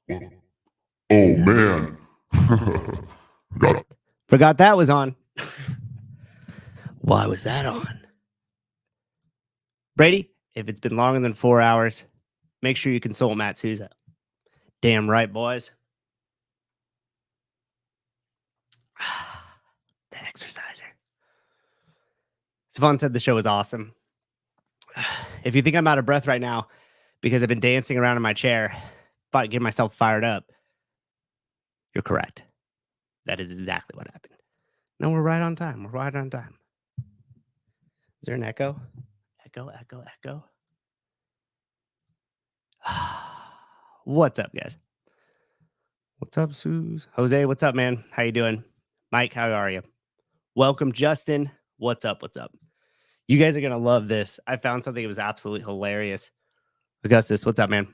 Oh man. Forgot that was on. Why was that on? Brady, if it's been longer than 4 hours, make sure you consult Matt Souza. Damn right, boys. The exerciser. Savon said the show was awesome. If you think I'm out of breath right now because I've been dancing around in my chair, getting myself fired up, you're correct. That is exactly what happened. No, we're right on time. We're right on time. Is there an echo? Echo. What's up, guys? What's up, Suze? Jose, what's up, man? How you doing? Mike, how are you? Welcome, Justin. What's up? You guys are going to love this. I found something that was absolutely hilarious. Augustus, what's up, man?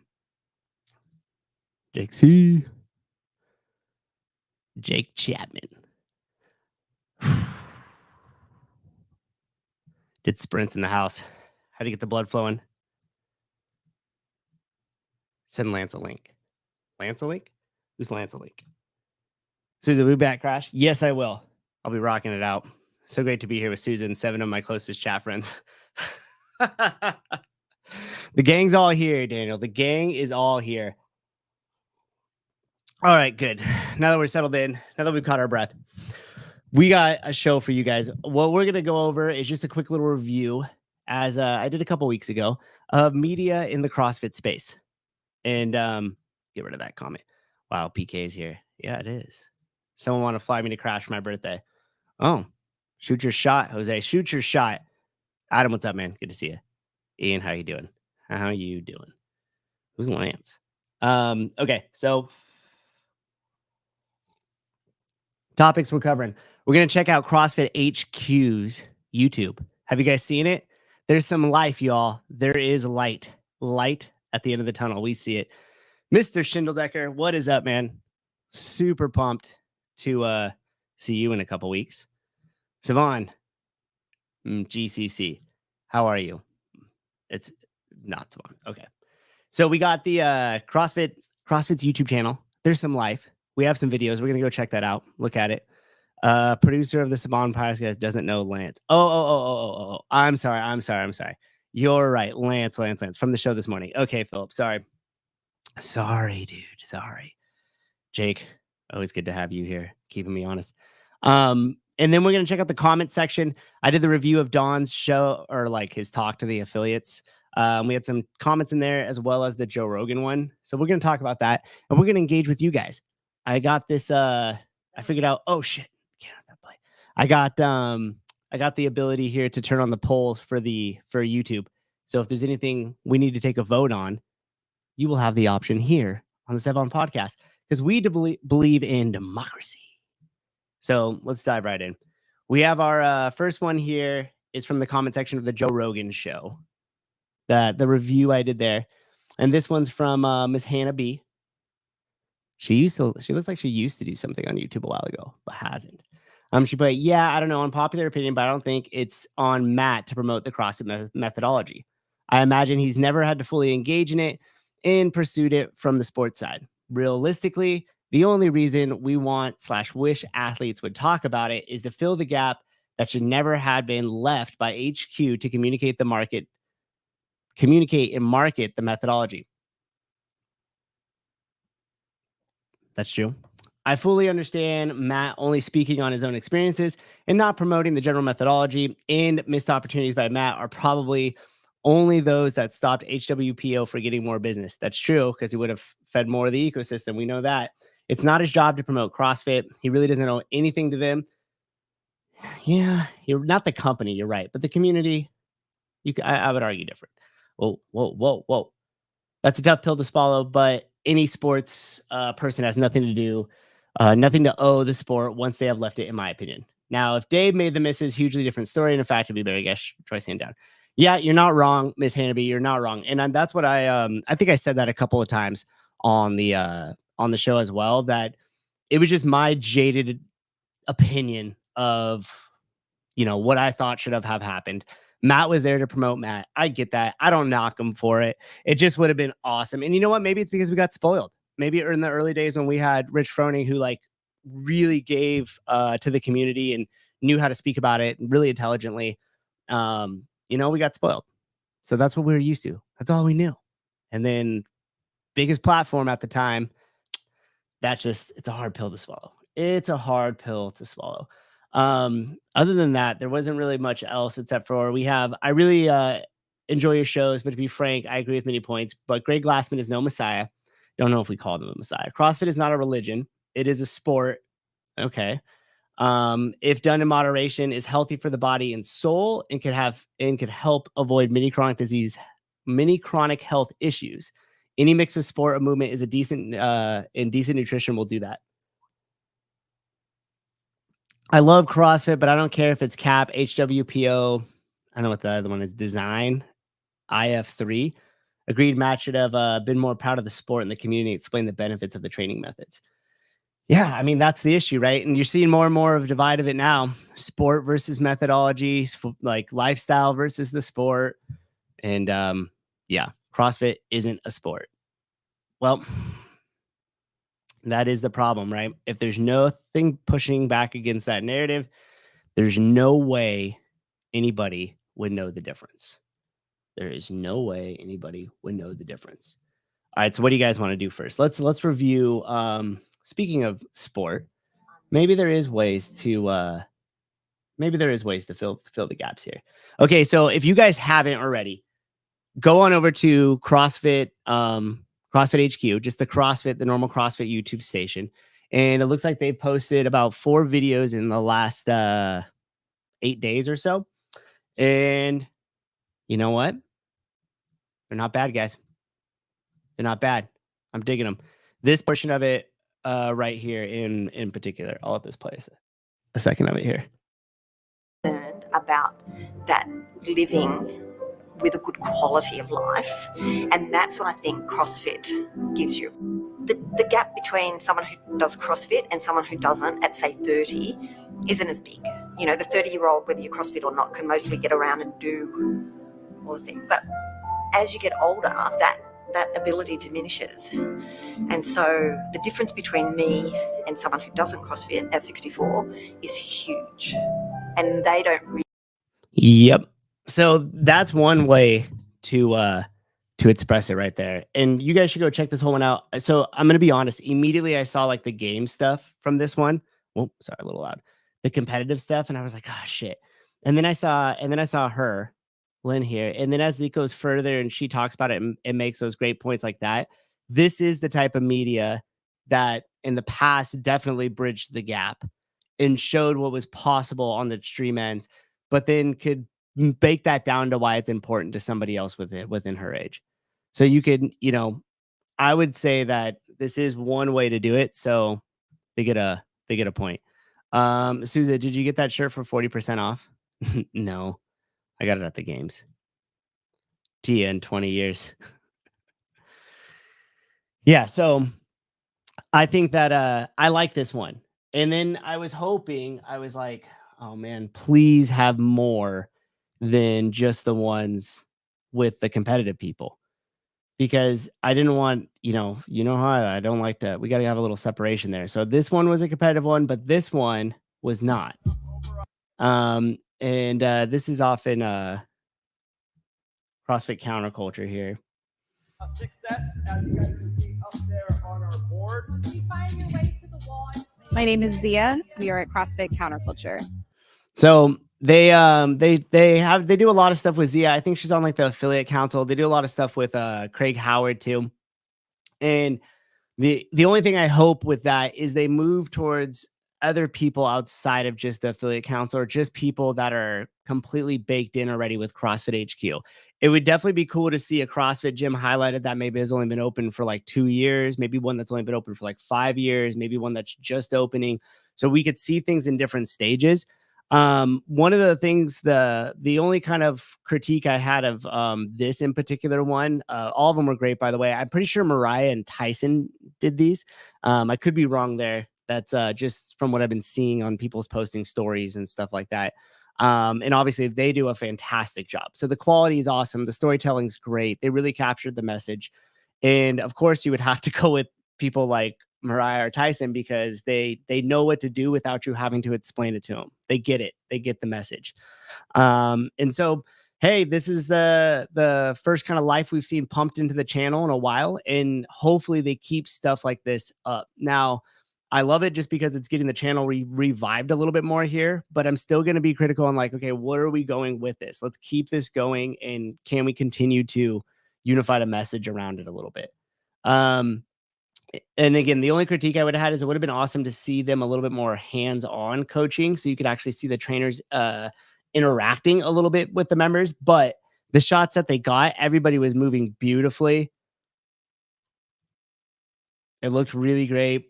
Jake C. Jake Chapman. Did sprints in the house. How to get the blood flowing? Send Lance a link. Lance a link? Who's Lance a link? Susan, will you back crash? Yes, I will. I'll be rocking it out. So great to be here with Susan, 7 of my closest chat friends. The gang's all here, Daniel. The gang is all here. All right, good. Now that we're settled in, now that we've caught our breath, we got a show for you guys. What we're going to go over is just a quick little review, as I did a couple weeks ago, of media in the CrossFit space. And get rid of that comment. Wow, PK is here. Yeah, it is. Someone want to fly me to crash my birthday. Oh, shoot your shot, Jose. Shoot your shot. Adam, what's up, man? Good to see you. Ian, how you doing? How you doing? Who's Lance? Okay, so topics we're covering. We're going to check out CrossFit HQ's YouTube. Have you guys seen it? There's some life, y'all. There is light. Light at the end of the tunnel. We see it. Mr. Schindeldecker, what is up, man? Super pumped to see you in a couple weeks. Savon, GCC, how are you? It's not Savon. Okay. So we got the CrossFit's YouTube channel. There's some life. We have some videos. We're going to go check that out. Look at it. Producer of the Savon podcast doesn't know Lance. Oh. I'm sorry. You're right. Lance from the show this morning. Okay, Philip. Sorry, dude. Sorry. Jake, always good to have you here, keeping me honest. And then we're going to check out the comment section. I did the review of Don's show, or like his talk to the affiliates. We had some comments in there as well as the Joe Rogan one. So we're going to talk about that, and we're going to engage with you guys. I got this, I figured out, oh shit, can't have that play. I got the ability here to turn on the polls for YouTube. So if there's anything we need to take a vote on, you will have the option here on the Sevon podcast, because we believe in democracy. So let's dive right in. We have our first one here is from the comment section of the Joe Rogan show. The review I did there. And this one's from Miss Hannah B. She looks like she used to do something on YouTube a while ago, but hasn't. She put, yeah, I don't know, unpopular opinion, but I don't think it's on Matt to promote the CrossFit methodology. I imagine he's never had to fully engage in it and pursued it from the sports side. Realistically, the only reason we want/wish athletes would talk about it is to fill the gap that should never have been left by HQ to communicate and market the methodology. That's true. I fully understand Matt only speaking on his own experiences and not promoting the general methodology, and missed opportunities by Matt are probably only those that stopped HWPO for getting more business. That's true, because he would have fed more of the ecosystem. We know that. It's not his job to promote CrossFit. He really doesn't owe anything to them. Yeah, you're not the company. You're right. But the community, I would argue different. Whoa. That's a tough pill to swallow, but any sports person has nothing to owe the sport once they have left it, in my opinion. Now, if Dave made the misses, hugely different story. And in fact, it'd be very guess choice hand down. Yeah, you're not wrong, Miss Hannaby. You're not wrong. And that's what I think I said that a couple of times on the show as well, that it was just my jaded opinion of, what I thought should have happened. Matt was there to promote Matt. I get that. I don't knock him for it. It just would have been awesome. And you know what? Maybe it's because we got spoiled. maybe in the early days when we had Rich Froning, who like really gave to the community and knew how to speak about it really intelligently, we got spoiled. So that's what we were used to. That's all we knew. And then biggest platform at the time, it's a hard pill to swallow. It's a hard pill to swallow. Other than that, there wasn't really much else except for I really enjoy your shows, but to be frank, I agree with many points. But Greg Glassman is no messiah. Don't know if we call them a messiah. CrossFit is not a religion. It is a sport. Okay. If done in moderation, is healthy for the body and soul and could help avoid many chronic health issues. Any mix of sport or movement is a decent nutrition will do that. I love CrossFit, but I don't care if it's CAP, HWPO. I don't know what the other one is. Design, IF3. Agreed. Matt should have been more proud of the sport and the community. Explain the benefits of the training methods. Yeah, I mean, that's the issue, right? And you're seeing more and more of a divide of it now. Sport versus methodology, like lifestyle versus the sport. And yeah, CrossFit isn't a sport. Well, that is the problem, right? If there's nothing pushing back against that narrative, there's no way anybody would know the difference. There is no way anybody would know the difference. All right, so what do you guys want to do first? Let's review. Speaking of sport, maybe there is ways to fill the gaps here. Okay, so if you guys haven't already, go on over to CrossFit HQ, just the normal CrossFit YouTube station, and it looks like they posted about 4 videos in the last 8 days or so. And you know what? They're not bad, guys. They're not bad. I'm digging them. This portion of it right here in particular, I'll let this play a second of it here. About that living with a good quality of life, and that's what I think CrossFit gives you. The gap between someone who does CrossFit and someone who doesn't at say 30 isn't as big. You know, the 30-year-old, whether you're CrossFit or not, can mostly get around and do all the things, but as you get older, that ability diminishes. And so the difference between me and someone who doesn't CrossFit at 64 is huge, and they don't really. Yep. So that's one way to express it right there. And you guys should go check this whole one out. So I'm going to be honest. Immediately I saw like the game stuff from this one. Oh, sorry, a little loud. The competitive stuff. And I was like, oh shit. And then I saw her, Lynn here. And then as it goes further and she talks about it and makes those great points like that. This is the type of media that in the past definitely bridged the gap and showed what was possible on the extreme ends, but then could bake that down to why it's important to somebody else within her age. So you could, I would say that this is one way to do it. So they get a point. Souza, did you get that shirt for 40% off? No, I got it at the games. Tia in 20 years. Yeah. So I think that I like this one. And then I was like, oh man, please have more than just the ones with the competitive people. Because I didn't want, how I don't like to, we got to have a little separation there. So this one was a competitive one, but this one was not. And this is often CrossFit counterculture here. 6 sets, as you guys can see up there on our board. Can you find your way to the wall? My name is Zia. We are at CrossFit Counterculture. So they do a lot of stuff with Zia. I think she's on like the affiliate council. They do a lot of stuff with Craig Howard too. And the only thing I hope with that is they move towards other people outside of just the affiliate council or just people that are completely baked in already with CrossFit HQ. It would definitely be cool to see a CrossFit gym highlighted that maybe has only been open for like 2 years, maybe one that's only been open for like 5 years, maybe one that's just opening. So we could see things in different stages. One of the things, the only kind of critique I had of this in particular one, all of them were great, by the way. I'm pretty sure Mariah and Tyson did these. I could be wrong there. That's just from what I've been seeing on people's posting stories and stuff like that. And obviously they do a fantastic job. So the quality is awesome. The storytelling is great. They really captured the message. And of course you would have to go with people like Mariah or Tyson because they know what to do without you having to explain it to them. They get it. They get the message. And so, hey, this is the first kind of life we've seen pumped into the channel in a while, and hopefully they keep stuff like this up. Now, I love it just because it's getting the channel revived a little bit more here, but I'm still going to be critical on like, okay, where are we going with this? Let's keep this going, and can we continue to unify the message around it a little bit? And again, the only critique I would have had is it would have been awesome to see them a little bit more hands-on coaching, so you could actually see the trainers interacting a little bit with the members. But the shots that they got, everybody was moving beautifully. It looked really great.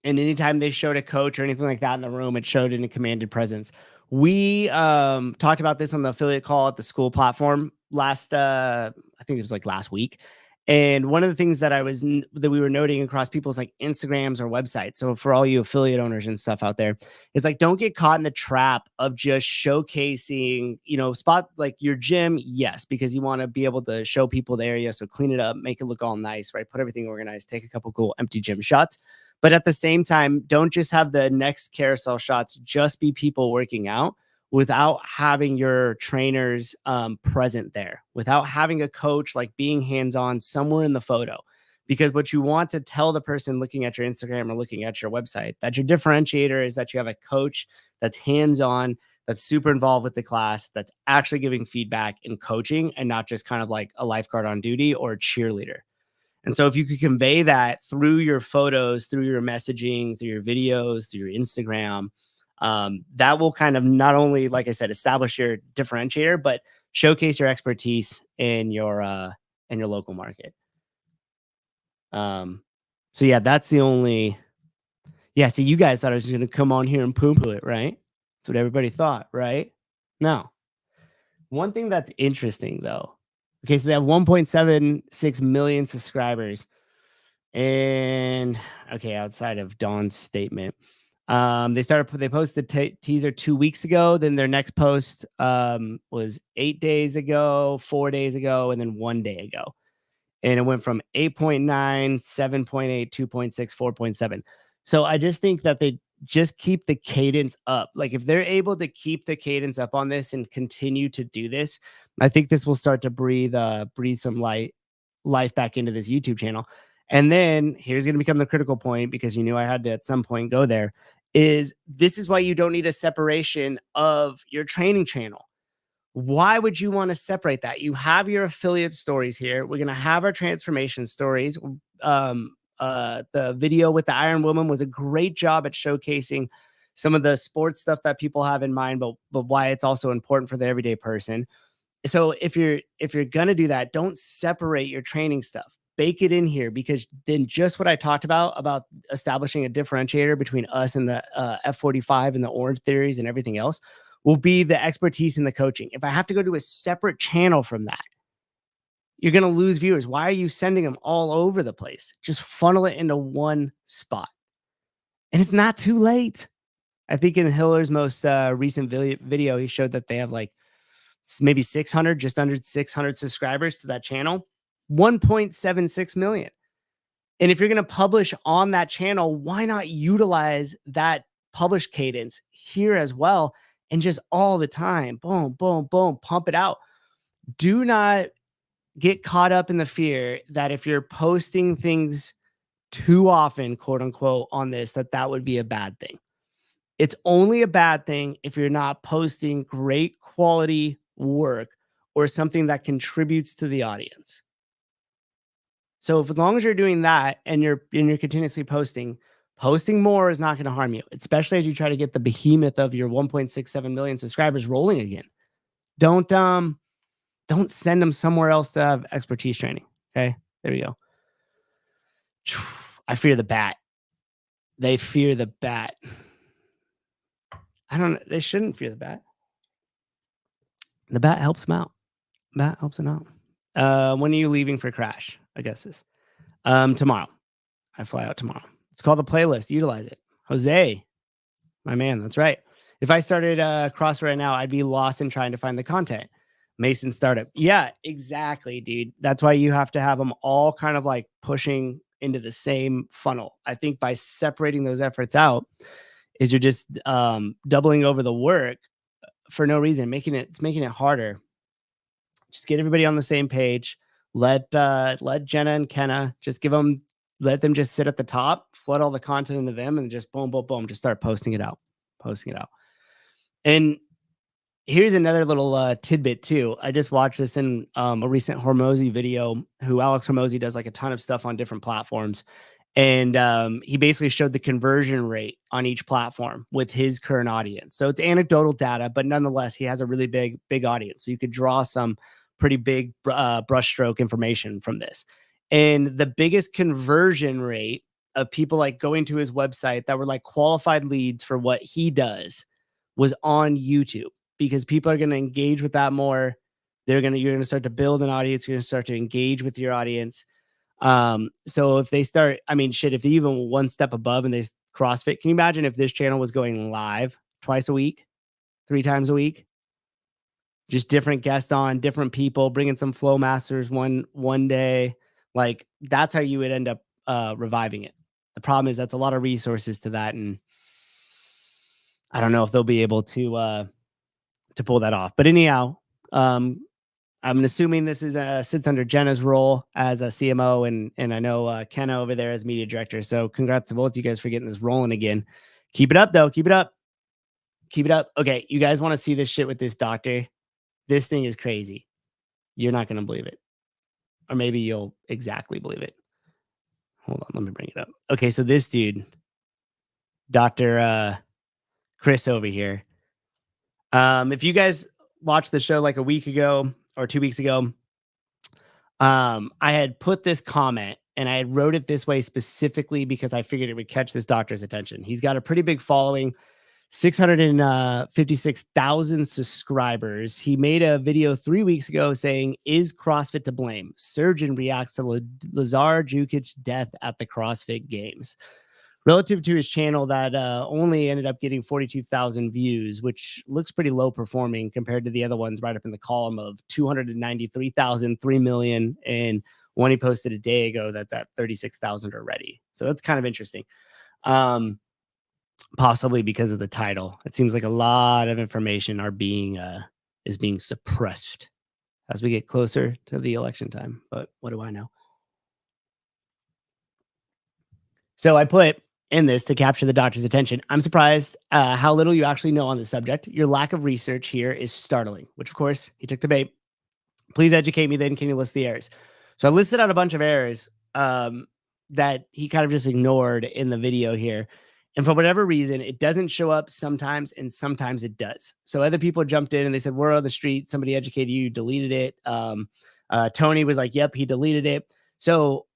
And anytime they showed a coach or anything like that in the room, it showed in a commanded presence. We talked about this on the affiliate call at the school platform last, I think it was like last week. And one of the things that we were noting across people's like Instagrams or websites. So for all you affiliate owners and stuff out there, is like, don't get caught in the trap of just showcasing, spot like your gym. Yes, because you want to be able to show people the area. So clean it up, make it look all nice, right? Put everything organized, take a couple cool empty gym shots. But at the same time, don't just have the next carousel shots just be people working out without having your trainers present there, without having a coach like being hands-on somewhere in the photo. Because what you want to tell the person looking at your Instagram or looking at your website, that your differentiator is that you have a coach that's hands-on, that's super involved with the class, that's actually giving feedback and coaching, and not just kind of like a lifeguard on duty or a cheerleader. And so if you could convey that through your photos, through your messaging, through your videos, through your Instagram, that will kind of not only, like I said, establish your differentiator, but showcase your expertise in your local market. So yeah, that's the only. Yeah, so you guys thought I was going to come on here and poo-poo it, right? That's what everybody thought, right? No. One thing that's interesting though. Okay, so they have 1.76 million subscribers. And okay, outside of Dawn's statement, they posted the teaser 2 weeks ago. Then their next post was 8 days ago, 4 days ago, and then 1 day ago. And it went from 8.9, 7.8, 2.6, 4.7. So I just think that they just keep the cadence up. Like if they're able to keep the cadence up on this and continue to do this, I think this will start to breathe some life back into this YouTube channel. And then here's going to become the critical point, because you knew I had to at some point go there, is this is why you don't need a separation of your training channel. Why would you want to separate that? You have your affiliate stories here. We're going to have our transformation stories. The video with the Iron Woman was a great job at showcasing some of the sports stuff that people have in mind, but why it's also important for the everyday person. So if you're going to do that, don't separate your training stuff. Bake it in here, because then just what I talked about establishing a differentiator between us and the F45 and the Orange Theories and everything else will be the expertise in the coaching. If I have to go to a separate channel from that, you're going to lose viewers. Why are you sending them all over the place? Just funnel it into one spot. And it's not too late. I think in Hiller's most recent video, he showed that they have like maybe 600, just under 600 subscribers to that channel, 1.76 million. And if you're going to publish on that channel, why not utilize that publish cadence here as well? And just all the time, boom, boom, boom, pump it out. Do not get caught up in the fear that if you're posting things too often, quote unquote, on this, that would be a bad thing. It's only a bad thing if you're not posting great quality work or something that contributes to the audience. So as long as you're doing that and you're continuously posting more is not going to harm you, especially as you try to get the behemoth of your 1.67 million subscribers rolling again. Don't send them somewhere else to have expertise training. Okay, there we go. I fear the bat. They fear the bat. I don't know. They shouldn't fear the bat. The bat helps them out. Bat helps them out. When are you leaving for Crash? I guess this. Tomorrow. I fly out tomorrow. It's called the playlist. Utilize it. Jose, my man. That's right. If I started CrossFit right now, I'd be lost in trying to find the content. Mason startup. Yeah, exactly, dude. That's why you have to have them all kind of like pushing into the same funnel. I think by separating those efforts out is you're just doubling over the work for no reason, making it harder. Just get everybody on the same page. Let Jenna and Kenna just let them just sit at the top, flood all the content into them, and just boom, boom, boom, just start posting it out. And here's another little tidbit too. I just watched this in a recent Hormozy video, who Alex Hormozy does like a ton of stuff on different platforms. And he basically showed the conversion rate on each platform with his current audience. So it's anecdotal data, but nonetheless, he has a really big audience. So you could draw some pretty big brushstroke information from this. And the biggest conversion rate of people like going to his website that were like qualified leads for what he does was on YouTube, because people are going to engage with that more. You're going to start to build an audience. You're going to start to engage with your audience. So if they start, I mean, shit, if they even one step above and they CrossFit, can you imagine if this channel was going live twice a week, 3 times a week? Just different guests on, different people, bringing some flow masters one day. Like, that's how you would end up reviving it. The problem is that's a lot of resources to that, and I don't know if they'll be able to pull that off. But anyhow, I'm assuming this is sits under Jenna's role as a CMO, and I know Kenna over there as media director. So congrats to both you guys for getting this rolling again. Keep it up, though. Keep it up. Okay, you guys want to see this shit with this doctor? This thing is crazy. You're not going to believe it. Or maybe you'll exactly believe it. Hold on, let me bring it up. Okay, so this dude, Dr. Chris over here. If you guys watched the show like a week ago or 2 weeks ago, I had put this comment and I had wrote it this way specifically because I figured it would catch this doctor's attention. He's got a pretty big following, 656,000 subscribers. He made a video 3 weeks ago saying, "Is CrossFit to blame? Surgeon reacts to Lazar Jukic's death at the CrossFit Games." Relative to his channel that only ended up getting 42,000 views, which looks pretty low performing compared to the other ones right up in the column of 293,000, 3 million, and one he posted a day ago that's at 36,000 already. So that's kind of interesting. Possibly because of the title. It seems like a lot of information is being suppressed as we get closer to the election time. But what do I know? So I put in this to capture the doctor's attention. I'm surprised how little you actually know on the subject. Your lack of research here is startling, which of course he took the bait. Please educate me then. Can you list the errors? So I listed out a bunch of errors that he kind of just ignored in the video here. And for whatever reason, it doesn't show up sometimes, and sometimes it does. So other people jumped in and they said, "We're on the street. Somebody educated you, deleted it." Tony was like, "Yep, he deleted it." So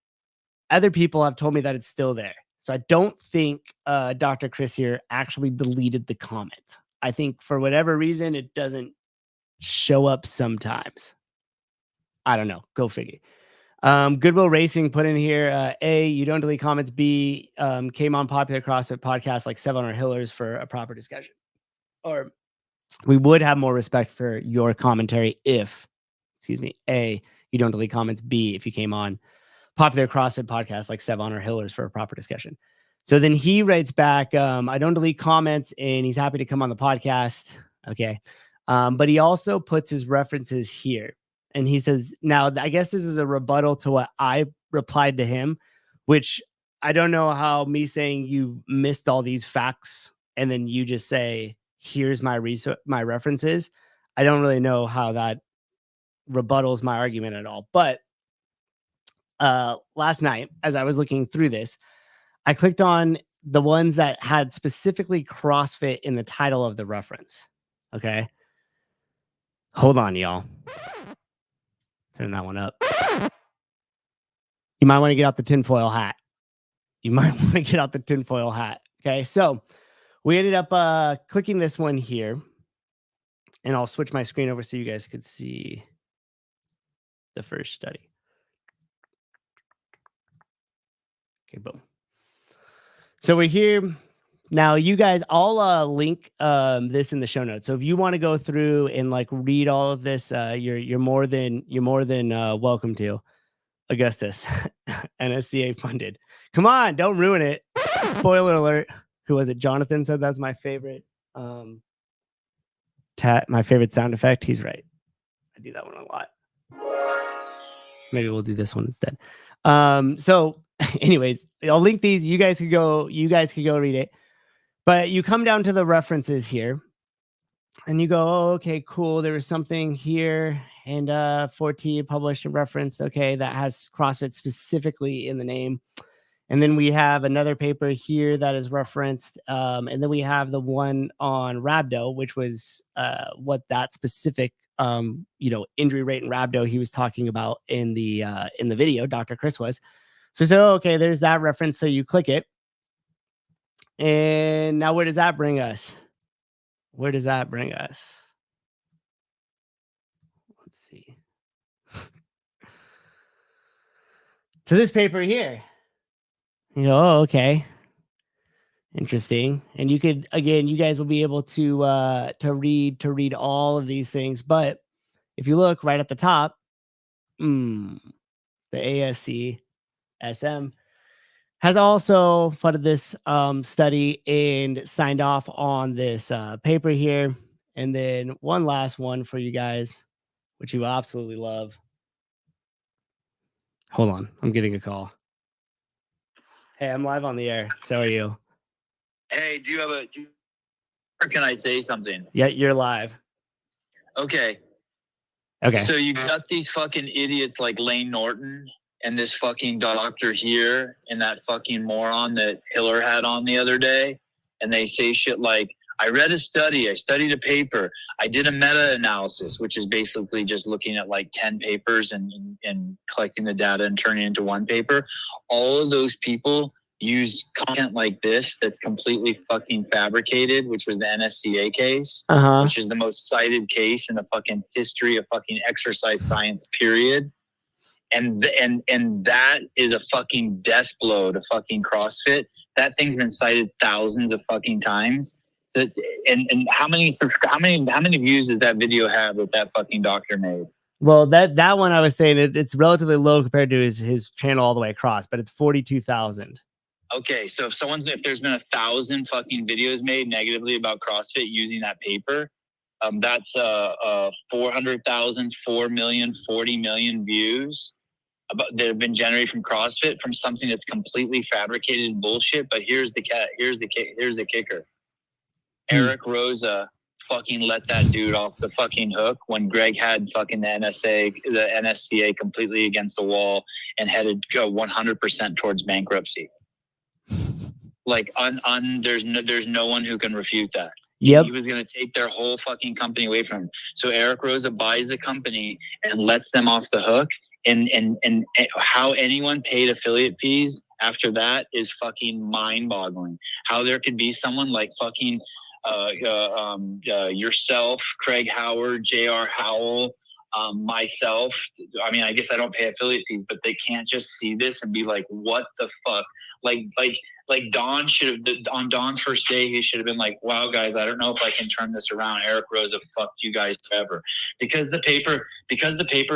other people have told me that it's still there. So I don't think Dr. Chris here actually deleted the comment. I think for whatever reason, it doesn't show up sometimes. I don't know. Go figure. Goodwill Racing put in here, A, you don't delete comments. B, came on popular CrossFit podcasts like 7 Hillers for a proper discussion. Or we would have more respect for your commentary if, A, you don't delete comments. B, if you came on popular CrossFit podcasts like 7 Hillers for a proper discussion. So then he writes back, I don't delete comments, and he's happy to come on the podcast. Okay. But he also puts his references here. And he says, now, I guess this is a rebuttal to what I replied to him, which I don't know how me saying you missed all these facts and then you just say, here's my references. I don't really know how that rebuttals my argument at all. But last night, as I was looking through this, I clicked on the ones that had specifically CrossFit in the title of the reference. Okay. Hold on, y'all. Turn that one up. You might want to get out the tinfoil hat. Okay. So we ended up clicking this one here, and I'll switch my screen over so you guys could see the first study. Okay, boom. So we're here. Now, you guys, I'll link this in the show notes. So if you want to go through and like read all of this, you're more than welcome to. Augustus, NSCA funded. Come on, don't ruin it. Spoiler alert. Who was it? Jonathan said that's my favorite. My favorite sound effect. He's right. I do that one a lot. Maybe we'll do this one instead. So anyways, I'll link these. You guys could go read it. But you come down to the references here and you go, oh, okay, cool. There was something here and 14 published and referenced. Okay, that has CrossFit specifically in the name. And then we have another paper here that is referenced. And then we have the one on rhabdo, which was what that specific injury rate in rhabdo he was talking about in the video, Dr. Chris was. So okay, there's that reference. So you click it. And now where does that bring us? Where does that bring us? Let's see. To this paper here. You go, oh, okay. Interesting. And you could, again, you guys will be able to read all of these things. But if you look right at the top, the ASC SM has also funded this study and signed off on this paper here. And then one last one for you guys, which you absolutely love. Hold on, I'm getting a call. Hey, I'm live on the air. So are you? Hey, or can I say something? Yeah, you're live. Okay. Okay. So you got these fucking idiots like Lane Norton and this fucking doctor here and that fucking moron that Hiller had on the other day. And they say shit like, I read a study, I studied a paper, I did a meta-analysis, which is basically just looking at like 10 papers and collecting the data and turning it into one paper. All of those people used content like this that's completely fucking fabricated, which was the NSCA case, which is the most cited case in the fucking history of fucking exercise science, period. And that is a fucking death blow to fucking CrossFit. That thing's been cited thousands of fucking times. And how many views does that video have that fucking doctor made? Well, that one I was saying it's relatively low compared to his channel all the way across, but it's 42,000. Okay, so if there's been 1,000 fucking videos made negatively about CrossFit using that paper, that's 400,000, 4 million, 40 million views that have been generated from CrossFit from something that's completely fabricated bullshit. But here's the kicker. Eric Rosa fucking let that dude off the fucking hook when Greg had fucking the NSCA completely against the wall and headed 100% towards bankruptcy. Like there's no one who can refute that. Yep. He was going to take their whole fucking company away from him. So Eric Rosa buys the company and lets them off the hook. And how anyone paid affiliate fees after that is fucking mind-boggling. How there could be someone like fucking yourself, Craig Howard, J.R. Howell, myself. I mean, I guess I don't pay affiliate fees, but they can't just see this and be like, what the fuck? Like Don should have, on Don's first day, he should have been like, wow, guys, I don't know if I can turn this around. Eric Rosa fucked you guys forever. Because the paper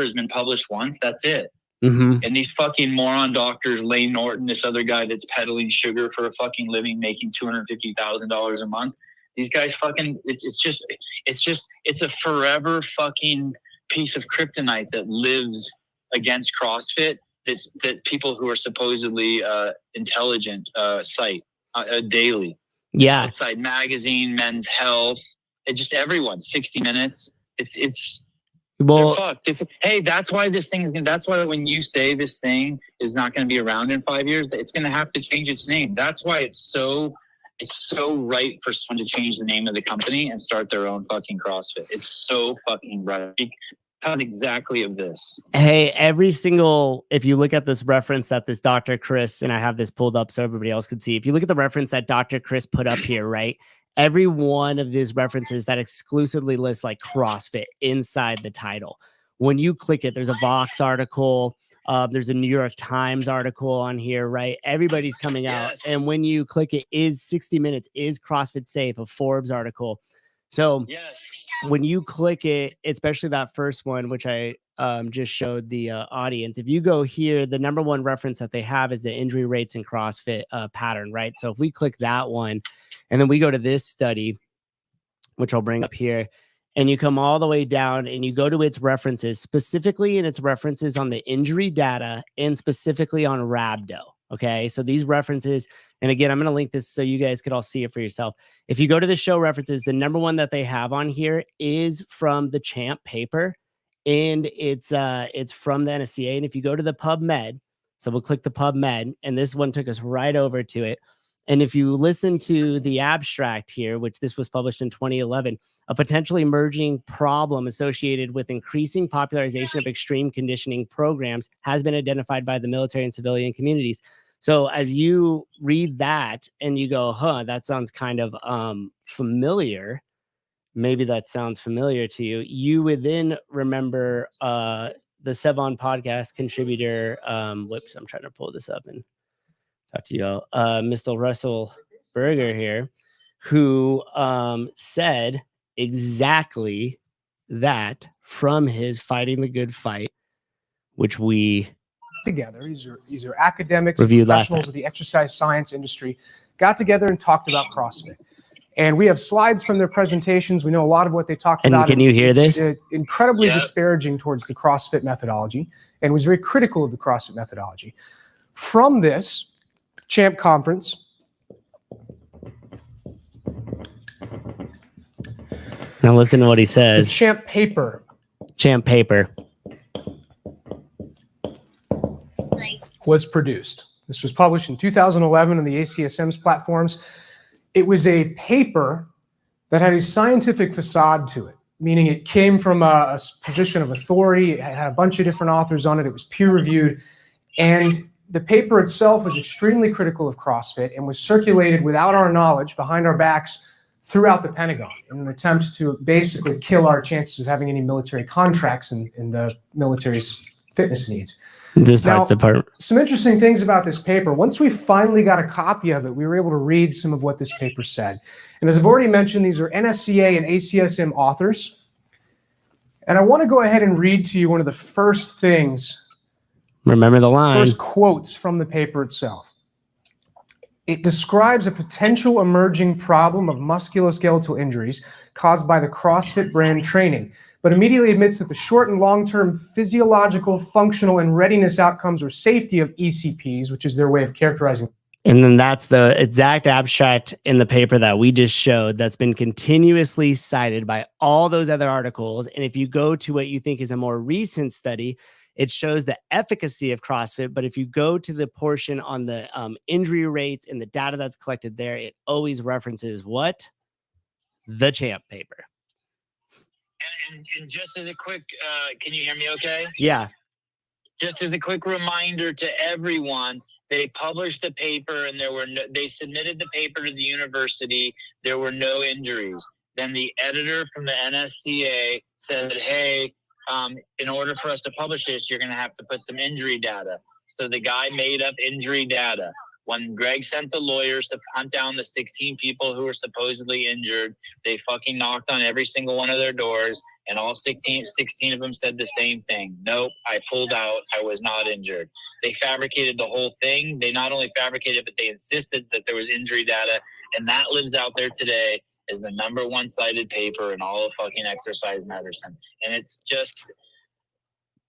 has been published once, that's it. Mm-hmm. And these fucking moron doctors, Lane Norton, this other guy that's peddling sugar for a fucking living, making $250,000 a month. These guys fucking, it's a forever fucking piece of kryptonite that lives against CrossFit. That people who are supposedly intelligent cite daily. Yeah. Outside Magazine, Men's Health, everyone. 60 Minutes. They're fucked. Hey, that's why that's why when you say this thing is not going to be around in 5 years, it's going to have to change its name. That's why it's so right for someone to change the name of the company and start their own fucking CrossFit. It's so fucking right. Because exactly of this. Hey, if you look at this reference that this Dr. Chris, and I have this pulled up so everybody else can see, if you look at the reference that Dr. Chris put up here, right? Every one of these references that exclusively lists like CrossFit inside the title. When you click it, there's a Vox article, there's a New York Times article on here, right? Everybody's coming out. And when you click it, is 60 Minutes, is CrossFit safe, a Forbes article. So Yes. when you click it, especially that first one, which I just showed the audience, if you go here, the number one reference that they have is the injury rates in CrossFit pattern, right? So if we click that one, and then we go to this study, which I'll bring up here, and you come all the way down and you go to its references, specifically in its references on the injury data and specifically on rhabdo. Okay, so these references, and again, I'm going to link this so you guys could all see it for yourself. If you go to the show references, the number one that they have on here is from the CHAMP paper, and it's from the NSCA. And if you go to the PubMed, so we'll click the PubMed, and this one took us right over to it. And if you listen to the abstract here, which this was published in 2011, a potentially emerging problem associated with increasing popularization of extreme conditioning programs has been identified by the military and civilian communities. So as you read that and you go, that sounds kind of familiar. Maybe that sounds familiar to you. You would then remember the Sevon podcast contributor. Whoops, I'm trying to pull this up and talk to you all. Mr. Russell Berger here, who said exactly that from his Fighting the Good Fight, which we together. These are academics, reviewed last professionals time. of the exercise science industry, got together and talked about CrossFit. And we have slides from their presentations. We know a lot of what they talked And about. can you hear it's, this? Incredibly Yeah. disparaging towards the CrossFit methodology, and was very critical of the CrossFit methodology. From this CHAMP conference, Now listen to what he the says. CHAMP paper CHAMP paper. was produced. This was published in 2011 on the ACSM's platforms. It was a paper that had a scientific facade to it, meaning it came from a position of authority. It had a bunch of different authors on it. It was peer-reviewed. And the paper itself was extremely critical of CrossFit and was circulated without our knowledge, behind our backs, throughout the Pentagon in an attempt to basically kill our chances of having any military contracts in the military's fitness needs. This part's the part. Some interesting things about this paper. Once we finally got a copy of it, we were able to read some of what this paper said. And as I've already mentioned, these are NSCA and ACSM authors. And I want to go ahead and read to you one of the first things, Remember the line. first quotes from the paper itself. It describes a potential emerging problem of musculoskeletal injuries caused by the CrossFit brand training, but immediately admits that the short and long-term physiological, functional, and readiness outcomes or safety of ECPs, which is their way of characterizing. And then that's the exact abstract in the paper that we just showed that's been continuously cited by all those other articles. And if you go to what you think is a more recent study, it shows the efficacy of CrossFit. But if you go to the portion on the injury rates and the data that's collected there, it always references what? The CHAMP paper. And just as a quick, can you hear me okay? Yeah. Just as a quick reminder to everyone, they published the paper and they submitted the paper to the university. There were no injuries. Then the editor from the NSCA said, hey, in order for us to publish this, you're going to have to put some injury data. So the guy made up injury data. When Greg sent the lawyers to hunt down the 16 people who were supposedly injured, they fucking knocked on every single one of their doors, and all 16 of them said the same thing. Nope, I pulled out. I was not injured. They fabricated the whole thing. They not only fabricated, but they insisted that there was injury data, and that lives out there today as the #1 cited paper in all of fucking exercise medicine. And it's just...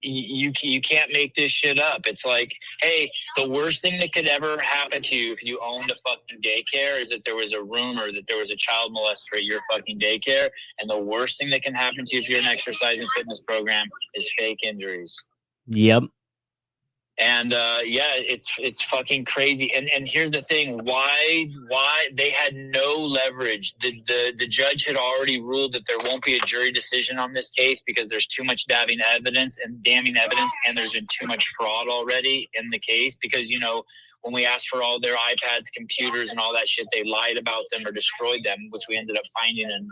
You can't make this shit up. It's like, hey, the worst thing that could ever happen to you if you owned a fucking daycare is that there was a rumor that there was a child molester at your fucking daycare. And the worst thing that can happen to you if you're in an exercise and fitness program is fake injuries. Yep. And yeah, it's fucking crazy. And here's the thing: why they had no leverage. The judge had already ruled that there won't be a jury decision on this case because there's too much damning evidence, and there's been too much fraud already in the case. Because when we asked for all their iPads, computers, and all that shit, they lied about them or destroyed them, which we ended up finding in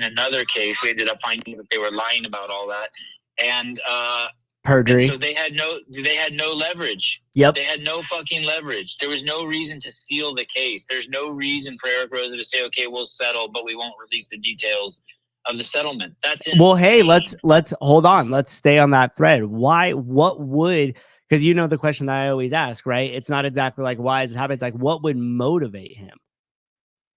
another case. We ended up finding that they were lying about all that. And Perjury. So they had no leverage. Yep. They had no fucking leverage. There was no reason to seal the case. There's no reason for Eric Rosa to say, okay, we'll settle, but we won't release the details of the settlement. That's insane. Well, hey, let's hold on. Let's stay on that thread. Why? What would? Because you know the question that I always ask, right? It's not exactly like why is it happening. It's like what would motivate him?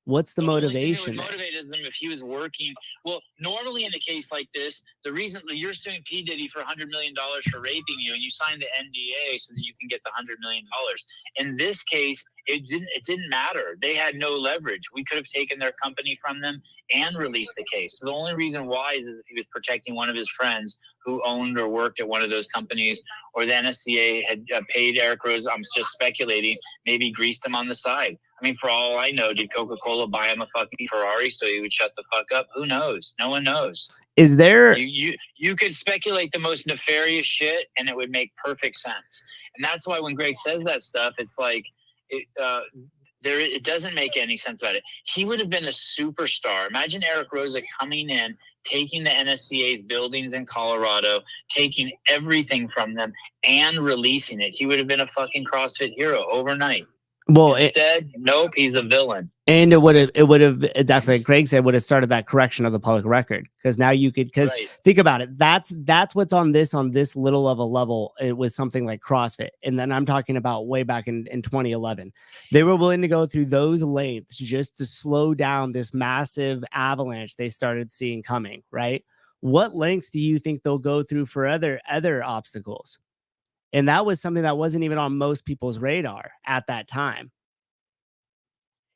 What's the motivation? It would motivate him if he was working. Well, normally in a case like this, the reason that you're suing P. Diddy for $100 million for raping you, and you signed the NDA so that you can get the $100 million. In this case, it didn't matter. They had no leverage. We could have taken their company from them and released the case. So the only reason why is if he was protecting one of his friends who owned or worked at one of those companies, or the NSCA had paid Eric Rose. I'm just speculating, maybe greased him on the side. I mean, for all I know, did Coca-Cola buy him a fucking Ferrari so he would shut the fuck up? Who knows? No one knows. Is there? You could speculate the most nefarious shit, and it would make perfect sense. And that's why when Greg says that stuff, it's like it doesn't make any sense about it. He would have been a superstar. Imagine Eric Rosa coming in, taking the NSCA's buildings in Colorado, taking everything from them and releasing it. He would have been a fucking CrossFit hero overnight. Well, instead, nope, he's a villain. And it would have exactly like Greg said, would have started that correction of the public record, because now you could, because think about it, that's what's on this little of a level with something like CrossFit. And then I'm talking about way back in 2011, they were willing to go through those lengths just to slow down this massive avalanche they started seeing coming, right? What lengths do you think they'll go through for other obstacles? And that was something that wasn't even on most people's radar at that time.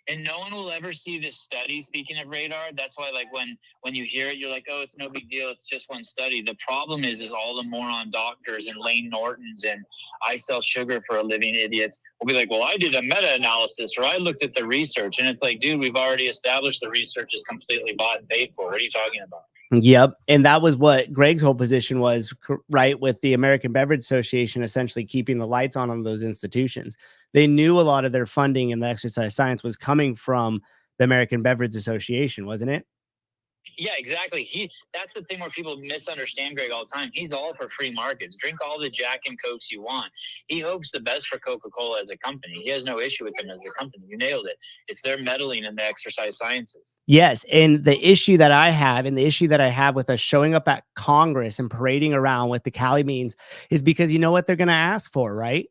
And no one will ever see this study. Speaking of radar, that's why, like, when you hear it, you're like, oh, it's no big deal. It's just one study. The problem is all the moron doctors and Lane Nortons and I sell sugar for a living idiots will be like, well, I did a meta-analysis or I looked at the research. And it's like, dude, we've already established the research is completely bought and paid for. What are you talking about? Yep. And that was what Greg's whole position was, right? With the American Beverage Association essentially keeping the lights on those institutions. They knew a lot of their funding in the exercise science was coming from the American Beverage Association, wasn't it? Yeah, exactly. That's the thing where people misunderstand Greg all the time. He's all for free markets. Drink all the Jack and Cokes you want. He hopes the best for Coca-Cola as a company. He has no issue with them as a company. You nailed it. It's their meddling in the exercise sciences. Yes. And the issue that I have with us showing up at Congress and parading around with the Cali beans is because you know what they're going to ask for, right?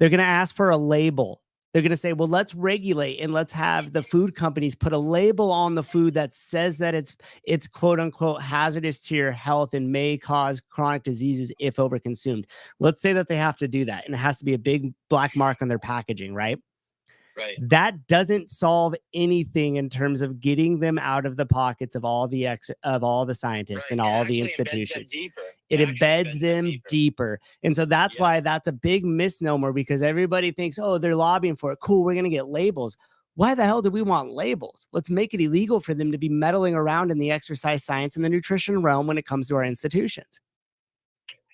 They're going to ask for a label. They're going to say, well, let's regulate and let's have the food companies put a label on the food that says that it's quote unquote hazardous to your health and may cause chronic diseases if overconsumed. Let's say that they have to do that, and it has to be a big black mark on their packaging, right? Right. That doesn't solve anything in terms of getting them out of the pockets of all the scientists and all the institutions. It embeds them deeper. And so that's why that's a big misnomer, because everybody thinks, oh, they're lobbying for it. Cool, we're going to get labels. Why the hell do we want labels? Let's make it illegal for them to be meddling around in the exercise science and the nutrition realm when it comes to our institutions.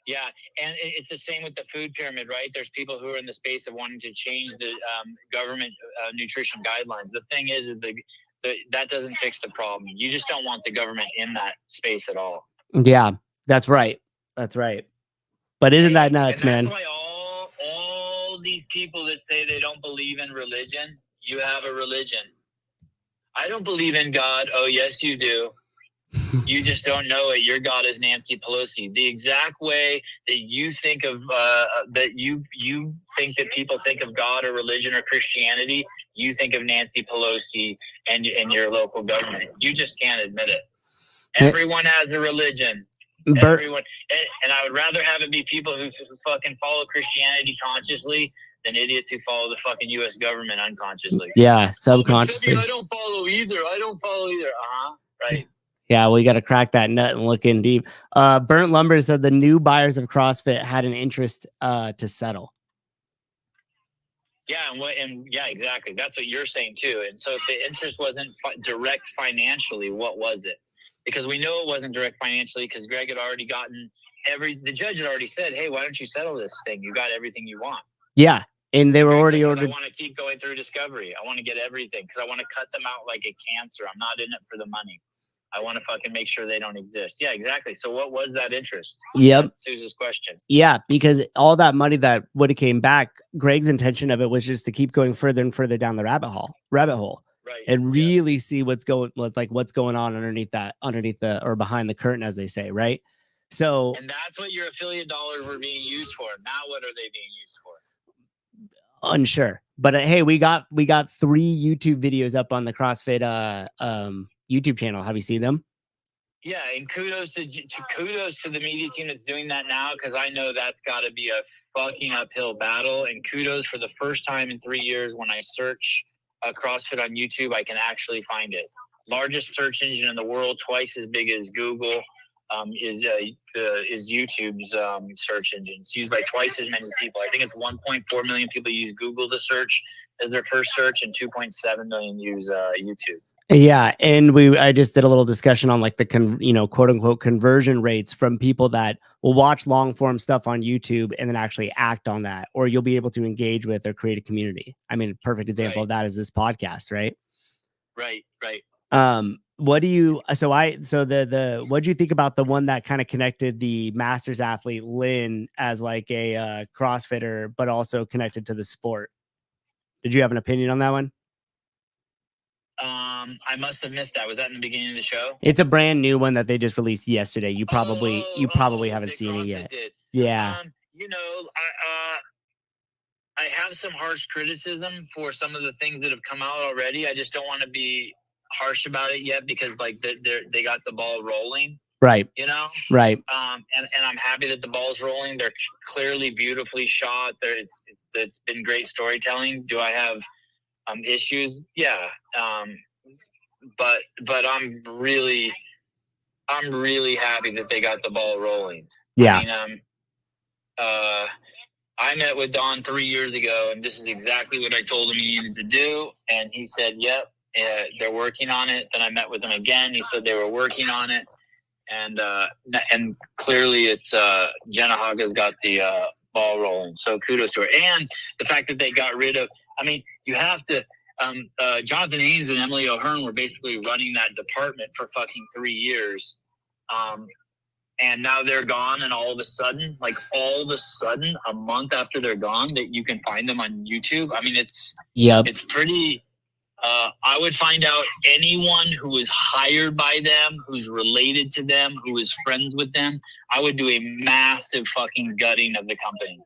Yeah, and it's the same with the food pyramid, right? There's people who are in the space of wanting to change the government nutrition guidelines. The thing is that doesn't fix the problem. You just don't want the government in that space at all. Yeah, that's right. That's right. But isn't that nuts, man? That's why all these people that say they don't believe in religion, you have a religion. I don't believe in God. Oh, yes, you do. You just don't know it. Your God is Nancy Pelosi. The exact way that you think of that you think that people think of God or religion or Christianity, you think of Nancy Pelosi and your local government. You just can't admit it. Everyone has a religion. Everyone, and I would rather have it be people who fucking follow Christianity consciously than idiots who follow the fucking U.S. government unconsciously. Yeah, subconsciously. I don't follow either. Right. Yeah, we got to crack that nut and look in deep. Burnt Lumber said the new buyers of CrossFit had an interest to settle. Yeah, yeah, exactly. That's what you're saying too. And so if the interest wasn't direct financially, what was it? Because we know it wasn't direct financially because Greg had already gotten the judge had already said, hey, why don't you settle this thing? You got everything you want. Yeah, and they were already ordered. I want to keep going through discovery. I want to get everything because I want to cut them out like a cancer. I'm not in it for the money. I want to fucking make sure they don't exist. Yeah, exactly. So what was that interest? Yep. That's Susan's question. Yeah, because all that money that would have came back, Greg's intention of it was just to keep going further and further down the rabbit hole, Right. and really see what's going on underneath the or behind the curtain, as they say, right? So, And that's what your affiliate dollars were being used for. Now, what are they being used for? unsure, but hey, we got 3 YouTube videos up on the CrossFit YouTube channel. Have you seen them? Yeah, and kudos to the media team that's doing that now, because I know that's got to be a fucking uphill battle. And kudos for the first time in 3 years, when I search CrossFit on YouTube, I can actually find it. Largest search engine in the world, twice as big as Google, is YouTube's search engine. It's used by twice as many people. I think it's 1.4 million people use Google to search as their first search, and 2.7 million use YouTube. Yeah, and I just did a little discussion on like the quote unquote conversion rates from people that will watch long form stuff on YouTube and then actually act on that, or you'll be able to engage with or create a community. I mean, a perfect example of that is this podcast, right? Right. What do you what do you think about the one that kind of connected the masters athlete Lynn as like a CrossFitter, but also connected to the sport? Did you have an opinion on that one? I must have missed that. Was that in the beginning of the show? It's a brand new one that they just released yesterday. You probably haven't seen it yet. Yeah. I have some harsh criticism for some of the things that have come out already. I just don't want to be harsh about it yet, because like they got the ball rolling. Right. Right. And I'm happy that the ball's rolling. They're clearly beautifully shot. It's been great storytelling. Do I have issues? Yeah. But I'm really happy that they got the ball rolling. Yeah. I mean, I met with Don 3 years ago, and this is exactly what I told him he needed to do. And he said, yep, they're working on it. Then I met with him again. He said they were working on it. And clearly it's Jenna Haga's got the ball rolling. So kudos to her. And the fact that they got rid of, I mean, you have to, Jonathan Haynes and Emily O'Hearn were basically running that department for fucking 3 years. And now they're gone, and all of a sudden, a month after they're gone, that you can find them on YouTube. I mean, it's pretty. I would find out anyone who was hired by them, who's related to them, who is friends with them. I would do a massive fucking gutting of the company.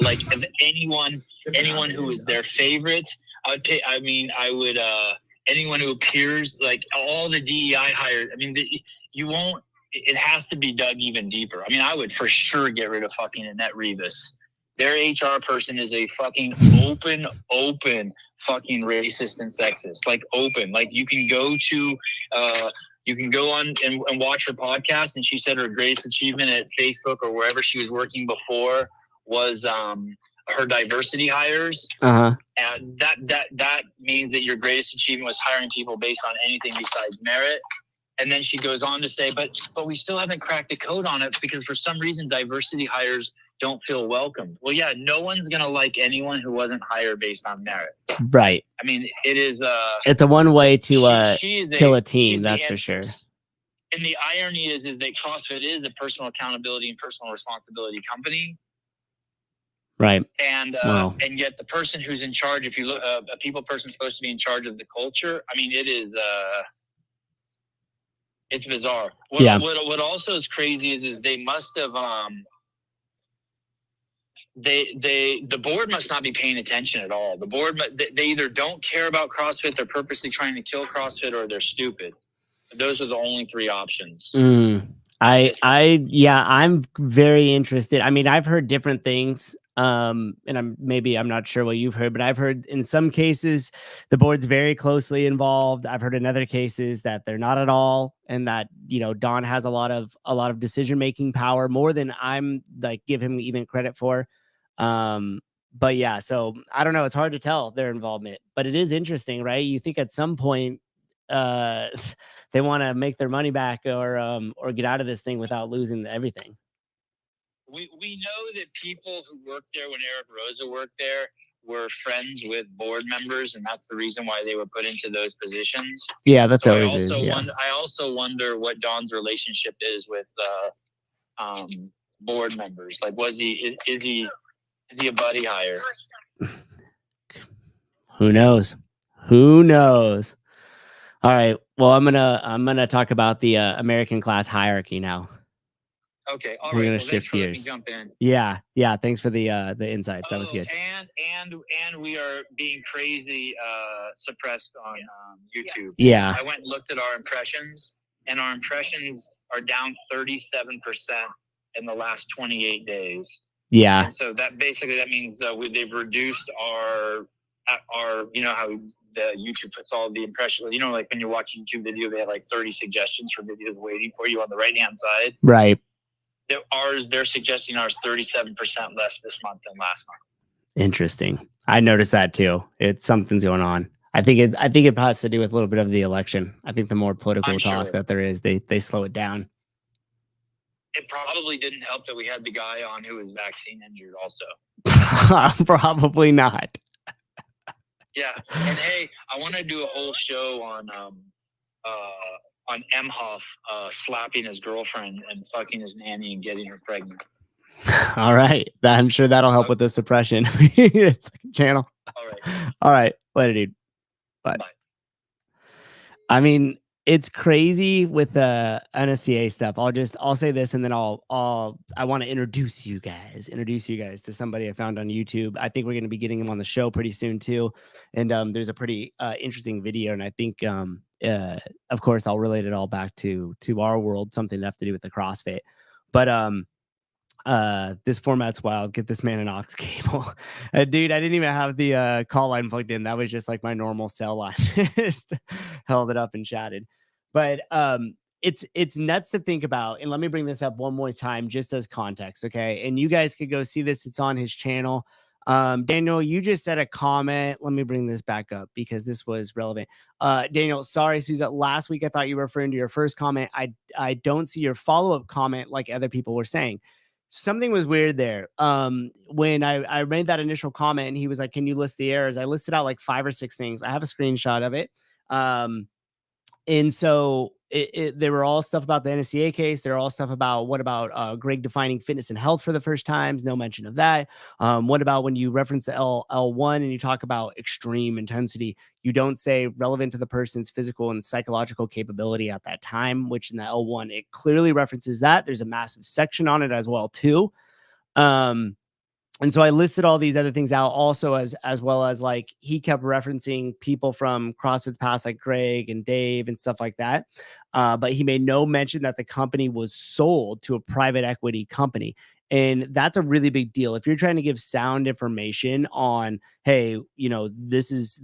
Like, if anyone who is their favorites, I would pay. I mean, I would anyone who appears, like all the DEI hires. I mean, you won't. It has to be dug even deeper. I mean, I would for sure get rid of fucking Annette Rivas. Their HR person is a fucking open fucking racist and sexist. Like, open. Like, you can go on and watch her podcast, and she said her greatest achievement at Facebook or wherever she was working before was her diversity hires. And that means that your greatest achievement was hiring people based on anything besides merit. And then she goes on to say, but we still haven't cracked the code on it, because for some reason diversity hires don't feel welcomed. Well, yeah, no one's going to like anyone who wasn't hired based on merit. Right. I mean, it is it's a one way to kill a team, that's for sure. And the irony is that CrossFit is a personal accountability and personal responsibility company. Right. And and yet the person who's in charge, if you look, a people person supposed to be in charge of the culture. I mean, it is it's bizarre. What also is crazy is they must have the board must not be paying attention at all. The board, they either don't care about CrossFit, they're purposely trying to kill CrossFit, or they're stupid. Those are the only 3 options. I'm very interested. I mean, I've heard different things. And I'm not sure what you've heard, but I've heard in some cases the board's very closely involved. I've heard in other cases that they're not at all, and that, Don has a lot of decision-making power, more than I'm like give him even credit for. But yeah, so I don't know. It's hard to tell their involvement, but it is interesting, right? You think at some point they want to make their money back or get out of this thing without losing everything. We know that people who worked there when Eric Rosa worked there were friends with board members, and that's the reason why they were put into those positions. Yeah, that's So always is. Yeah. I also wonder what Don's relationship is with board members. Like, is he a buddy hire? Who knows? Who knows? All right. Well, I'm gonna talk about the American class hierarchy now. Okay. All We're right. gonna Well, thanks shift for letting me gears. jump in. Yeah. Thanks for the insights. That was good. And we are being crazy suppressed on YouTube. Yeah. I went and looked at our impressions, and our impressions are down 37% in the last 28 days. Yeah. And so that means they've reduced our you know how the YouTube puts all the impressions. You know, like when you watch a YouTube video, they have like 30 suggestions for videos waiting for you on the right hand side. Right. They're suggesting ours 37% less this month than last month. Interesting. I noticed that too. Something's going on. I think it has to do with a little bit of the election. I think the more political talk that there is, they slow it down. It probably didn't help that we had the guy on who was vaccine injured also. Probably not. Yeah. And hey, I want to do a whole show on Emhoff slapping his girlfriend and fucking his nanny and getting her pregnant. All right. I'm sure that'll help with the suppression. It's like a channel. All right. Later, dude. Bye. I mean, it's crazy with the NSCA stuff. I'll say this, and then I want to introduce you guys to somebody I found on YouTube. I think we're going to be getting him on the show pretty soon too. And there's a pretty interesting video, and I think of course I'll relate it all back to our world, something to have to do with the CrossFit. But this format's wild. Get this man an aux cable. Dude, I didn't even have the call line plugged in. That was just like my normal cell line. Just held it up and chatted. But it's nuts to think about. And let me bring this up one more time just as context, okay? And you guys could go see this. It's on his channel. Daniel, you just said a comment. Let me bring this back up because this was relevant. Daniel, sorry, Susan. Last week I thought you were referring to your first comment. I don't see your follow-up comment like other people were saying. Something was weird there. When I made that initial comment and he was like, can you list the errors? I listed out like 5 or 6 things. I have a screenshot of it. And so there were all stuff about the NSCA case. There were all stuff about what about Greg defining fitness and health for the first times? No mention of that. What about when you reference the L1 and you talk about extreme intensity? You don't say relevant to the person's physical and psychological capability at that time, which in the L1, it clearly references that. There's a massive section on it as well too. And so I listed all these other things out also as well as like he kept referencing people from CrossFit's past like Greg and Dave and stuff like that. But he made no mention that the company was sold to a private equity company. And that's a really big deal. If you're trying to give sound information on, hey, you know, this is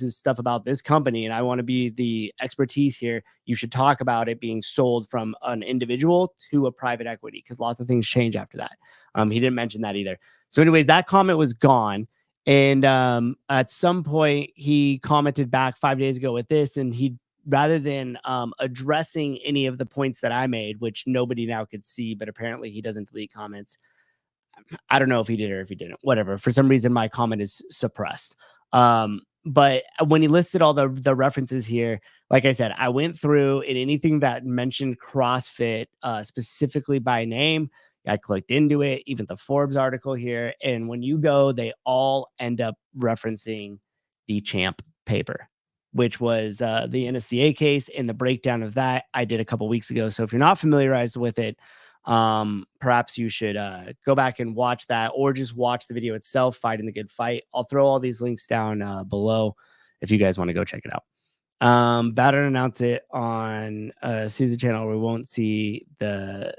stuff about this company and I want to be the expertise here, you should talk about it being sold from an individual to a private equity because lots of things change after that. He didn't mention that either. So anyways, that comment was gone. And at some point he commented back 5 days ago with this, and he, rather than addressing any of the points that I made, which nobody now could see, but apparently he doesn't delete comments. I don't know if he did or if he didn't, whatever. For some reason, my comment is suppressed. But when he listed all the references here, like I said, I went through and anything that mentioned CrossFit specifically by name, I clicked into it, even the Forbes article here. And when you go, they all end up referencing the Champ paper, which was the NSCA case, and the breakdown of that I did a couple weeks ago. So if you're not familiarized with it, perhaps you should go back and watch that, or just watch the video itself, Fighting the Good Fight. I'll throw all these links down below if you guys want to go check it out. About to announce it on Susan's channel. We won't see the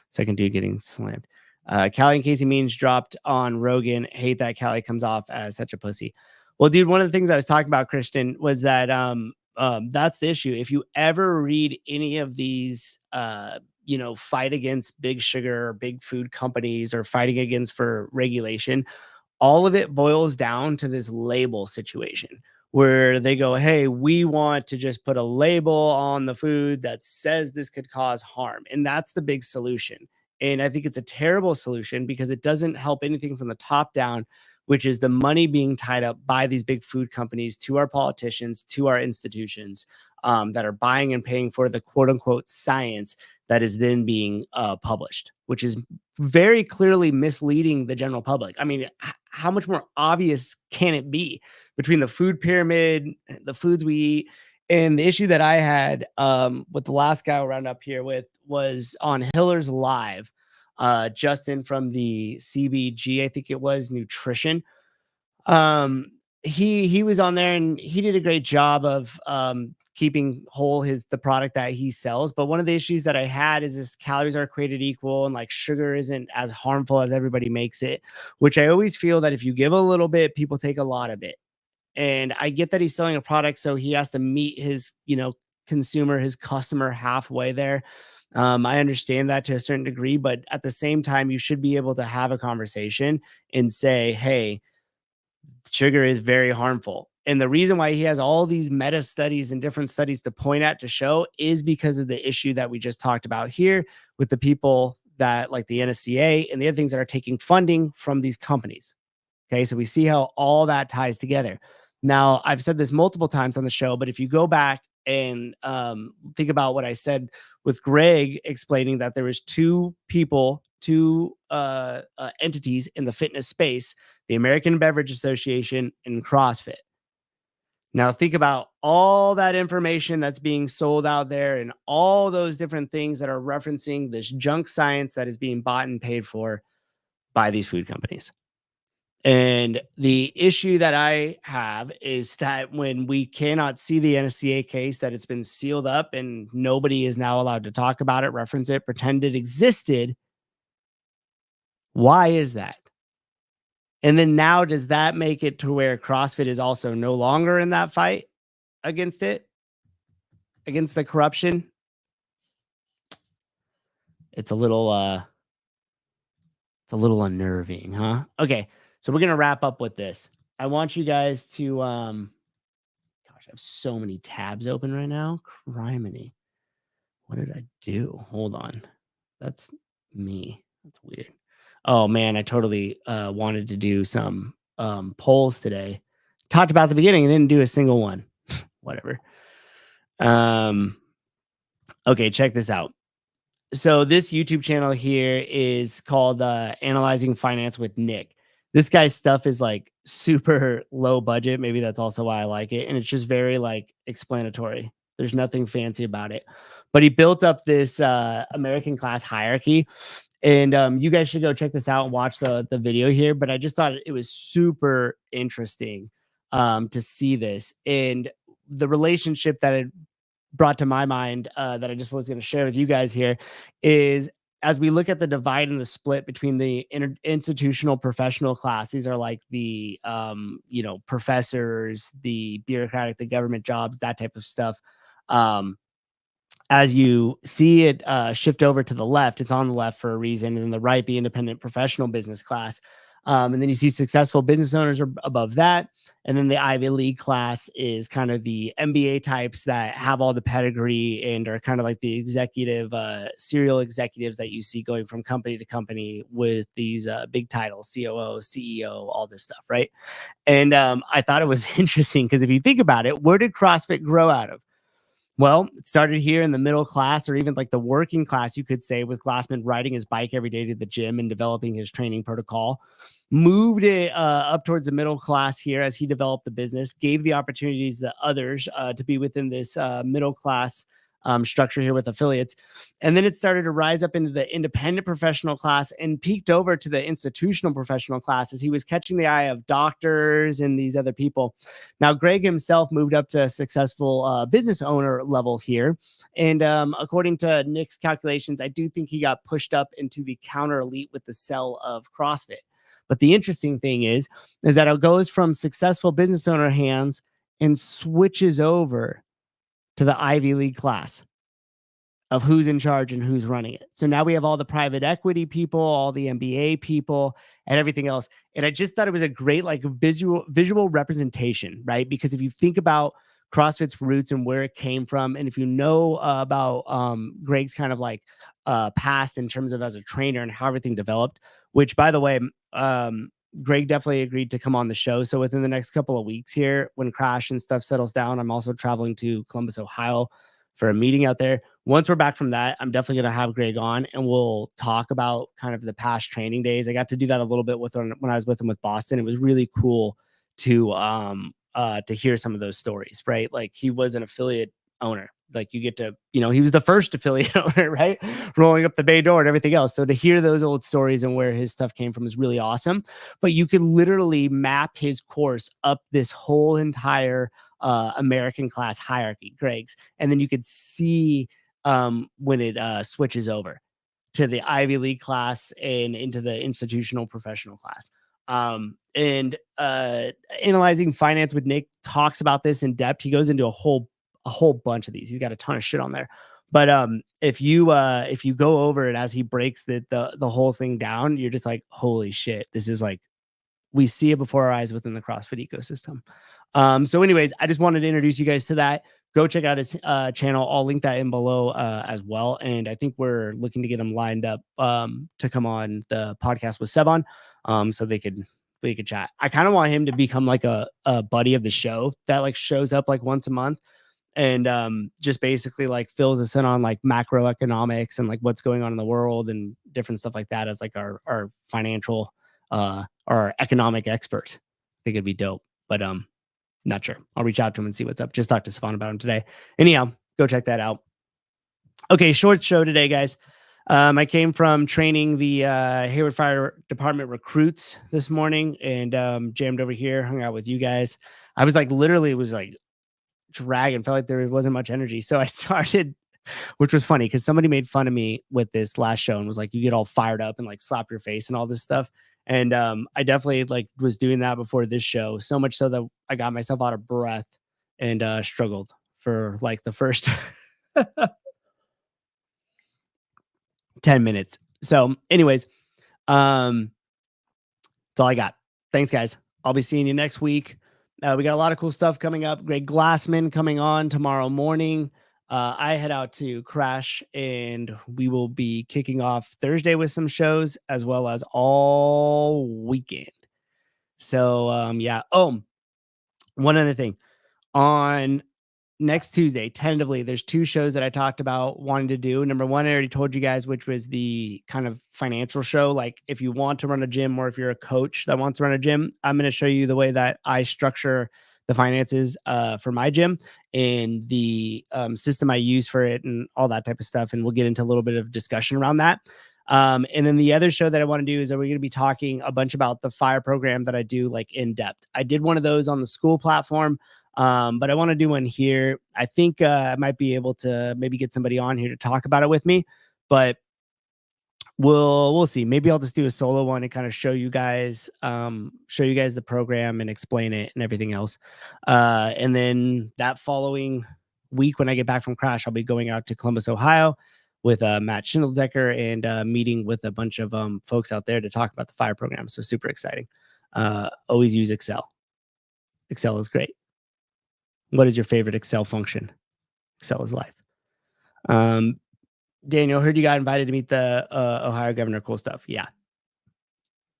second dude getting slammed. Callie and Casey Means dropped on Rogan. Hate that Callie comes off as such a pussy. Well, dude, one of the things I was talking about, Christian, was that that's the issue. If you ever read any of these, fight against big sugar or big food companies or fighting against for regulation, all of it boils down to this label situation where they go, hey, we want to just put a label on the food that says this could cause harm. And that's the big solution. And I think it's a terrible solution because it doesn't help anything from the top down, which is the money being tied up by these big food companies to our politicians, to our institutions that are buying and paying for the quote unquote science that is then being published, which is very clearly misleading the general public. I mean, how much more obvious can it be between the food pyramid, the foods we eat? And the issue that I had with the last guy I'll round up here with was on Hiller's Live, Justin from the CBG, I think it was, Nutrition. He was on there and he did a great job of keeping whole the product that he sells. But one of the issues that I had is this calories are created equal and like sugar isn't as harmful as everybody makes it, which I always feel that if you give a little bit, people take a lot of it. And I get that he's selling a product, so he has to meet his, consumer, his customer halfway there. I understand that to a certain degree, but at the same time, you should be able to have a conversation and say, hey, sugar is very harmful. And the reason why he has all these meta studies and different studies to point at to show is because of the issue that we just talked about here with the people that like the NSCA and the other things that are taking funding from these companies. Okay, so we see how all that ties together. Now, I've said this multiple times on the show, but if you go back and think about what I said with Greg explaining that there was two entities in the fitness space, the American Beverage Association and CrossFit. Now, think about all that information that's being sold out there and all those different things that are referencing this junk science that is being bought and paid for by these food companies. And the issue that I have is that when we cannot see the NSCA case, that it's been sealed up and nobody is now allowed to talk about it, reference it, pretend it existed. Why is that? And then now, does that make it to where CrossFit is also no longer in that fight against it, against the corruption? It's a little unnerving, huh? Okay. So we're going to wrap up with this. I want you guys to, gosh, I have so many tabs open right now. Criminy. What did I do? Hold on. That's me. That's weird. Oh man, I totally wanted to do some polls today. Talked about the beginning and didn't do a single one. Whatever. Okay, check this out. So this YouTube channel here is called Analyzing Finance with Nick. This guy's stuff is like super low budget. Maybe that's also why I like it. And it's just very like explanatory. There's nothing fancy about it. But he built up this American class hierarchy. And you guys should go check this out and watch the video here. But I just thought it was super interesting to see this. And the relationship that it brought to my mind that I just was going to share with you guys here is, as we look at the divide and the split between the institutional professional class, these are like the, professors, the bureaucratic, the government jobs, that type of stuff. As you see it shift over to the left, it's on the left for a reason. And then the right, the independent professional business class. And then you see successful business owners are above that. And then the Ivy League class is kind of the MBA types that have all the pedigree and are kind of like the executive, serial executives that you see going from company to company with these big titles, COO, CEO, all this stuff, right? And I thought it was interesting because if you think about it, where did CrossFit grow out of? Well, it started here in the middle class, or even like the working class, you could say, with Glassman riding his bike every day to the gym and developing his training protocol. Moved it up towards the middle class here as he developed the business, gave the opportunities to others to be within this middle class structure here with affiliates. And then it started to rise up into the independent professional class and peaked over to the institutional professional class as he was catching the eye of doctors and these other people. Now, Greg himself moved up to a successful business owner level here. And according to Nick's calculations, I do think he got pushed up into the counter elite with the sell of CrossFit. But the interesting thing is that it goes from successful business owner hands and switches over to the Ivy League class of who's in charge and who's running it. So now we have all the private equity people, all the MBA people, and everything else. And I just thought it was a great like visual representation, right? Because if you think about CrossFit's roots and where it came from, and if you know about Greg's kind of like past in terms of as a trainer and how everything developed, which by the way, Greg definitely agreed to come on the show. So within the next couple of weeks here, when Crash and stuff settles down, I'm also traveling to Columbus, Ohio for a meeting out there. Once we're back from that, I'm definitely going to have Greg on and we'll talk about kind of the past training days. I got to do that a little bit with him when I was with him with Boston. It was really cool to hear some of those stories, right? Like he was an affiliate owner. Like you get to, he was the first affiliate owner, right? Rolling up the bay door and everything else. So to hear those old stories and where his stuff came from is really awesome. But you could literally map his course up this whole entire American class hierarchy, Greg's. And then you could see when it switches over to the Ivy League class and into the institutional professional class. And Analyzing Finance with Nick talks about this in depth. He goes into a whole bunch of these. He's got a ton of shit on there. But if you go over it as he breaks the whole thing down, you're just like, holy shit, this is like, we see it before our eyes within the CrossFit ecosystem. So anyways, I just wanted to introduce you guys to that. Go check out his channel. I'll link that in below as well. And I think we're looking to get him lined up to come on the podcast with Sebon, so they could chat. I kind of want him to become like a buddy of the show that like shows up like once a month and just basically like fills us in on like macroeconomics and like what's going on in the world and different stuff like that as like our financial our economic expert. I think it'd be dope, but not sure. I'll reach out to him and see what's up. Just talked to Savon about him today. Anyhow, go check that out. Okay, short show today, guys. I came from training the Hayward Fire Department recruits this morning and jammed over here, hung out with you guys. I was like, literally, it was like dragging, felt like there wasn't much energy. So I started, which was funny because somebody made fun of me with this last show and was like, you get all fired up and like slap your face and all this stuff. And I definitely like was doing that before this show, so much so that I got myself out of breath and struggled for like the first 10 minutes. So anyways, that's all I got. Thanks, guys. I'll be seeing you next week. We got a lot of cool stuff coming up. Greg Glassman coming on tomorrow morning. I head out to Crash and we will be kicking off Thursday with some shows as well as all weekend. So, yeah. Oh, one other thing. On next Tuesday, tentatively, there's 2 shows that I talked about wanting to do. Number one, I already told you guys, which was the kind of financial show. Like if you want to run a gym or if you're a coach that wants to run a gym, I'm going to show you the way that I structure the finances for my gym and the system I use for it and all that type of stuff. And we'll get into a little bit of discussion around that. And then the other show that I want to do is that we're going to be talking a bunch about the fire program that I do like in depth. I did one of those on the school platform. But I want to do one here. I think I might be able to maybe get somebody on here to talk about it with me, but we'll see. Maybe I'll just do a solo one and kind of show you guys the program and explain it and everything else. And then that following week, when I get back from Crash, I'll be going out to Columbus, Ohio with Matt Schindeldecker and meeting with a bunch of folks out there to talk about the fire program. So super exciting. Always use Excel. Excel is great. What is your favorite Excel function? Excel is life. Daniel, heard you got invited to meet the Ohio governor. Cool stuff. Yeah.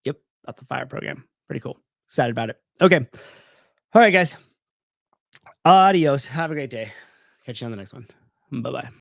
Yep. About the fire program. Pretty cool. Excited about it. Okay. All right, guys. Adios. Have a great day. Catch you on the next one. Bye-bye.